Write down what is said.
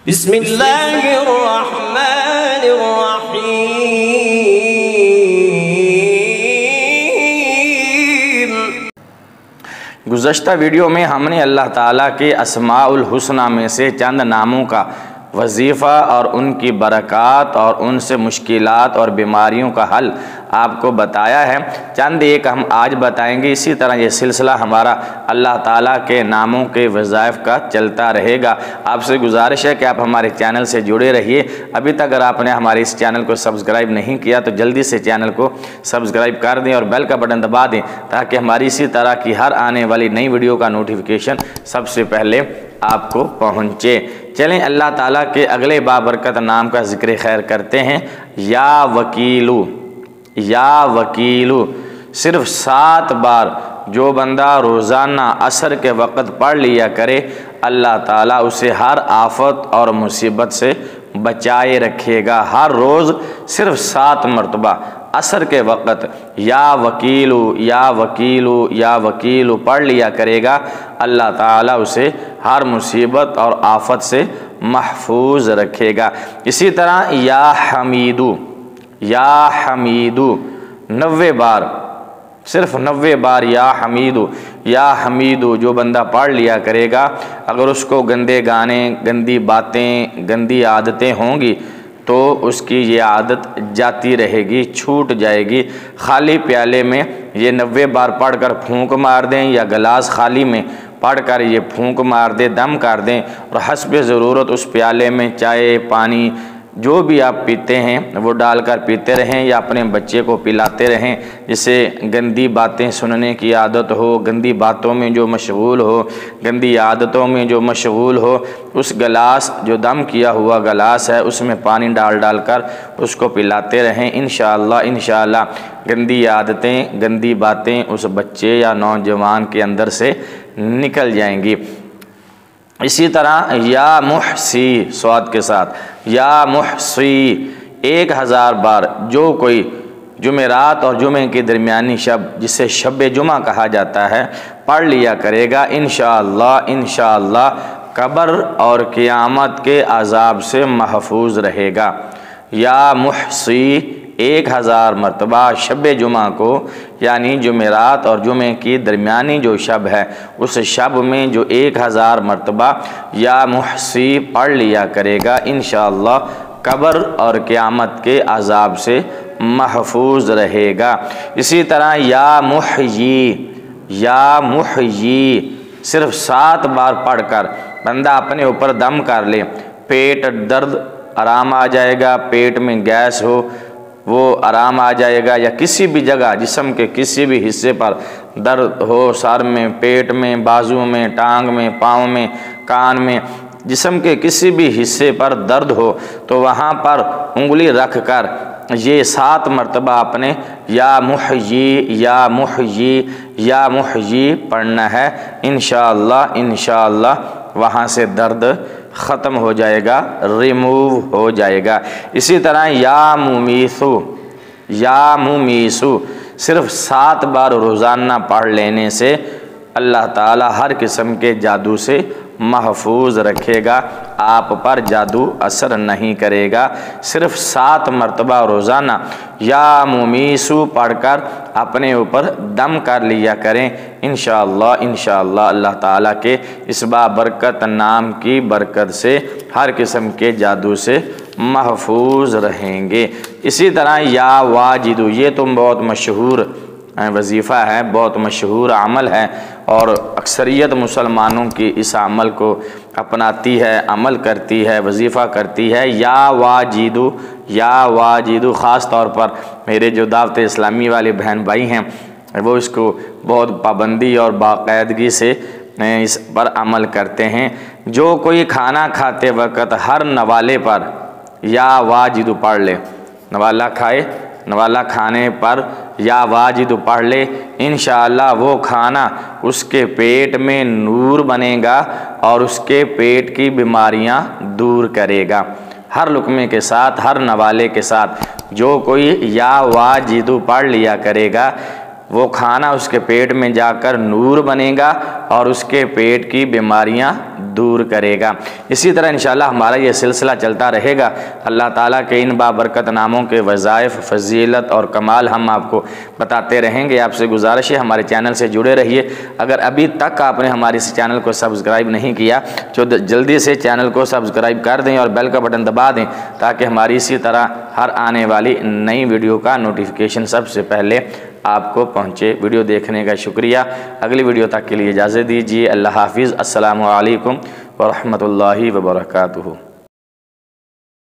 بسم اللہ الرحمن الرحیم۔ گزشتہ ویڈیو میں ہم نے اللہ تعالیٰ کے اسماء الحسنہ میں سے چند ناموں کا وظیفہ اور ان کی برکات اور ان سے مشکلات اور بیماریوں کا حل آپ کو بتایا ہے۔ چند ایک ہم آج بتائیں گے۔ اسی طرح یہ سلسلہ ہمارا اللہ تعالیٰ کے ناموں کے وظائف کا چلتا رہے گا۔ آپ سے گزارش ہے کہ آپ ہمارے چینل سے جڑے رہیے۔ ابھی تک اگر آپ نے ہمارے اس چینل کو سبسکرائب نہیں کیا تو جلدی سے چینل کو سبسکرائب کر دیں اور بیل کا بٹن دبا دیں تاکہ ہماری اسی طرح کی ہر آنے والی نئی ویڈیو کا نوٹیفیکیشن سب سے پہلے آپ کو پہنچے۔ چلیں اللہ تعالیٰ کے اگلے بابرکت نام کا ذکر خیر کرتے ہیں۔ یا وکیلو، یا وکیلو صرف 7 بار جو بندہ روزانہ عصر کے وقت پڑھ لیا کرے، اللہ تعالیٰ اسے ہر آفت اور مصیبت سے بچائے رکھے گا۔ ہر روز صرف 7 مرتبہ عصر کے وقت یا وکیلو یا وکیلو یا وکیلو پڑھ لیا کرے گا، اللہ تعالیٰ اسے ہر مصیبت اور آفت سے محفوظ رکھے گا۔ اسی طرح یا حمیدو، یا حمیدو 90 بار، صرف 90 بار یا حمیدو، یا حمیدو جو بندہ پڑھ لیا کرے گا، اگر اس کو گندے گانے، گندی باتیں، گندی عادتیں ہوں گی تو اس کی یہ عادت جاتی رہے گی، چھوٹ جائے گی۔ خالی پیالے میں یہ 90 بار پڑھ کر پھونک مار دیں یا گلاس خالی میں پڑھ کر یہ پھونک مار دیں، دم کر دیں اور حسب ضرورت اس پیالے میں چائے، پانی جو بھی آپ پیتے ہیں وہ ڈال کر پیتے رہیں یا اپنے بچے کو پلاتے رہیں۔ جسے گندی باتیں سننے کی عادت ہو، گندی باتوں میں جو مشغول ہو، گندی عادتوں میں جو مشغول ہو، اس گلاس جو دم کیا ہوا گلاس ہے اس میں پانی ڈال ڈال کر اس کو پلاتے رہیں۔ انشاءاللہ گندی عادتیں، گندی باتیں اس بچے یا نوجوان کے اندر سے نکل جائیں گی۔ اسی طرح یا محسی صاد کے ساتھ، یا محسی 1000 بار جو کوئی جمعرات اور جمعے کی درمیانی شب جسے شب جمعہ کہا جاتا ہے پڑھ لیا کرے گا، انشاءاللہ قبر اور قیامت کے عذاب سے محفوظ رہے گا۔ یا محسی 1000 مرتبہ شب جمعہ کو، یعنی جمعرات اور جمعے کی درمیانی جو شب ہے اس شب میں جو 1000 مرتبہ یا محسی پڑھ لیا کرے گا، انشاءاللہ قبر اور قیامت کے عذاب سے محفوظ رہے گا۔ اسی طرح یا محیی، یا محیی صرف 7 بار پڑھ کر بندہ اپنے اوپر دم کر لے، پیٹ درد آرام آ جائے گا، پیٹ میں گیس ہو وہ آرام آ جائے گا، یا کسی بھی جگہ جسم کے کسی بھی حصے پر درد ہو، سر میں، پیٹ میں، بازو میں، ٹانگ میں، پاؤں میں، کان میں، جسم کے کسی بھی حصے پر درد ہو تو وہاں پر انگلی رکھ کر یہ 7 مرتبہ اپنے یا محیی یا محیی یا محیی پڑھنا ہے۔ انشاءاللہ وہاں سے درد ختم ہو جائے گا، ریموو ہو جائے گا۔ اسی طرح یا ممیسو، یا ممیسو صرف 7 بار روزانہ پڑھ لینے سے اللہ تعالیٰ ہر قسم کے جادو سے محفوظ رکھے گا، آپ پر جادو اثر نہیں کرے گا۔ صرف 7 مرتبہ روزانہ یا ممیسو پڑھ کر اپنے اوپر دم کر لیا کریں، انشاءاللہ اللہ تعالیٰ کے اس بابرکت نام کی برکت سے ہر قسم کے جادو سے محفوظ رہیں گے۔ اسی طرح یا واجدو، یہ تو بہت مشہور وظیفہ ہے، بہت مشہور عمل ہے اور اکثریت مسلمانوں کی اس عمل کو اپناتی ہے، عمل کرتی ہے، وظیفہ کرتی ہے۔ یا واجدو، یا واجدو خاص طور پر میرے جو دعوت اسلامی والے بہن بھائی ہیں وہ اس کو بہت پابندی اور باقاعدگی سے اس پر عمل کرتے ہیں۔ جو کوئی کھانا کھاتے وقت ہر نوالے پر یا واجدو پڑھ لے، نوالا کھائے، نوالا کھانے پر یا واجدو پڑھ لے، انشاءاللہ وہ کھانا اس کے پیٹ میں نور بنے گا اور اس کے پیٹ کی بیماریاں دور کرے گا۔ ہر لقمے کے ساتھ، ہر نوالے کے ساتھ جو کوئی یا واجدو پڑھ لیا کرے گا، وہ کھانا اس کے پیٹ میں جا کر نور بنے گا اور اس کے پیٹ کی بیماریاں دور کرے گا۔ اسی طرح انشاءاللہ ہمارا یہ سلسلہ چلتا رہے گا۔ اللہ تعالیٰ کے ان بابرکت ناموں کے وظائف، فضیلت اور کمال ہم آپ کو بتاتے رہیں گے۔ آپ سے گزارش ہے ہمارے چینل سے جڑے رہیے۔ اگر ابھی تک آپ نے ہمارے اس چینل کو سبسکرائب نہیں کیا تو جلدی سے چینل کو سبسکرائب کر دیں اور بیل کا بٹن دبا دیں تاکہ ہماری اسی طرح ہر آنے والی نئی ویڈیو کا نوٹیفیکیشن سب سے پہلے آپ کو پہنچے۔ ویڈیو دیکھنے کا شکریہ۔ اگلی ویڈیو تک کے لیے اجازت دیجیے۔ اللہ حافظ۔ السلام علیکم ورحمۃ اللہ وبرکاتہ۔